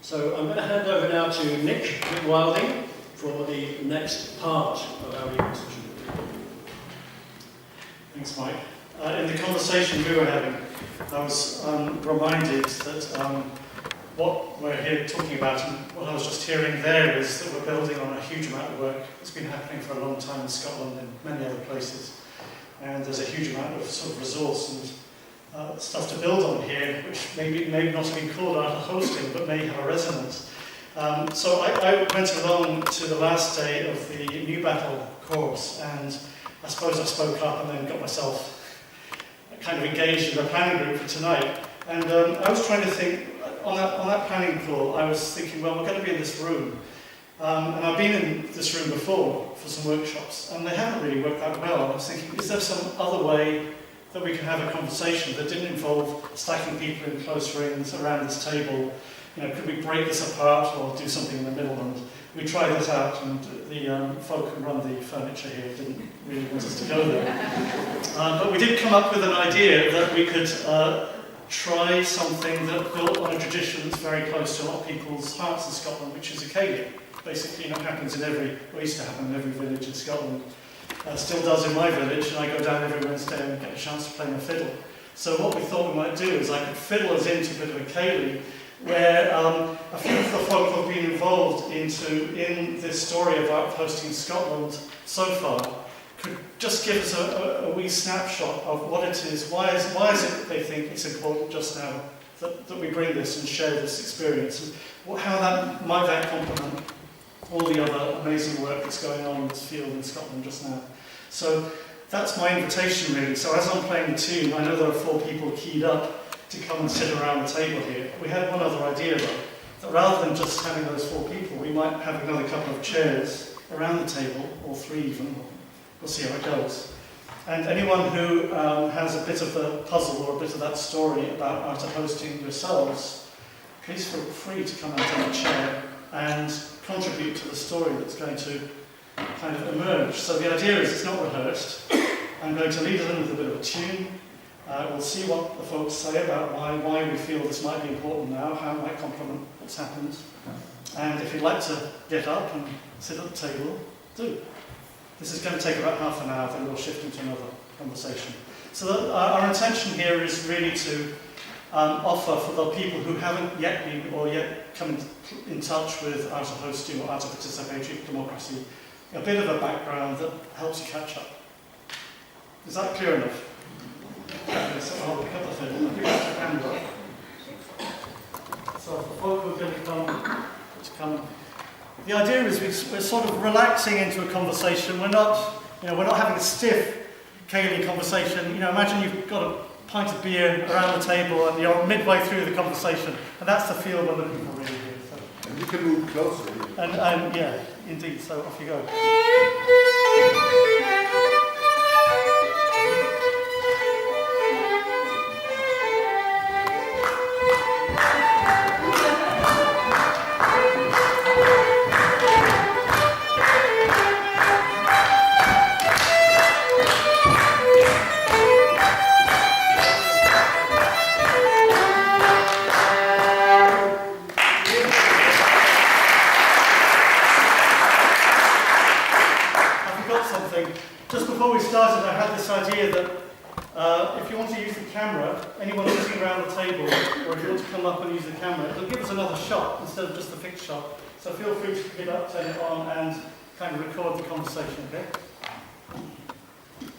So I'm going to hand over now to Nick Wilding for the next part of our evening session. Thanks, Mike. In the conversation we were having, I was reminded that what we're here talking about and what I was just hearing there is that we're building on a huge amount of work that's been happening for a long time in Scotland and many other places. And there's a huge amount of sort of resource and stuff to build on here, which maybe not have been called art of hosting, but may have a resonance. So I went along to the last day of the New Battle course, and I suppose I spoke up and then got myself kind of engaged in the planning group for tonight. And I was trying to think, on that planning call, I was thinking, well, we're going to be in this room. And I've been in this room before for some workshops, and they haven't really worked that well. And I was thinking, is there some other way that we can have a conversation that didn't involve stacking people in close rings around this table? You know, could we break this apart or do something in the middle? And we tried this out, and the folk who run the furniture here didn't really want us to go there. But we did come up with an idea that we could try something that built on a tradition that's very close to a lot of people's hearts in Scotland, which is a ceilidh. Basically, it happens in or used to happen in every village in Scotland. Still does in my village, and I go down every Wednesday and get a chance to play my fiddle. So what we thought we might do is I could fiddle us into a bit of a ceilidh, where a few of the folk who have been involved in this story of art hosting Scotland so far could just give us a wee snapshot of what it is. Why is it that they think it's important just now that we bring this and share this experience, and how might that complement all the other amazing work that's going on in this field in Scotland just now. So that's my invitation really. So as I'm playing the tune, I know there are 4 people keyed up to come and sit around the table here. We had one other idea though, that rather than just having those 4 people, we might have another couple of chairs around the table, or 3 even. We'll see how it goes. And anyone who has a bit of the puzzle or a bit of that story about art of hosting yourselves, please feel free to come and take a chair and contribute to the story that's going to kind of emerge. So the idea is it's not rehearsed. I'm going to lead us in with a bit of a tune. We'll see what the folks say about why we feel this might be important now, how it might complement what's happened. And if you'd like to get up and sit at the table, do. This is going to take about half an hour, then we'll shift into another conversation. So our intention here is really to offer for the people who haven't yet been or yet come in touch with art of hosting or art of participatory democracy, a bit of a background that helps you catch up. Is that clear enough? Okay, so I'll pick up the fiddle and pick up the camera. So for folk who are going to come, the idea is we're sort of relaxing into a conversation. We're not having a stiff ceilidh conversation. Imagine you've got a pint of beer around the table and you're midway through the conversation, and that's the feel we're looking for really here. So. And you can move closer. And yeah, indeed, so off you go. Idea that if you want to use the camera, anyone sitting around the table, or if you want to come up and use the camera, it'll give us another shot instead of just the fixed shot. So feel free to pick it up, turn it on, and kind of record the conversation, okay?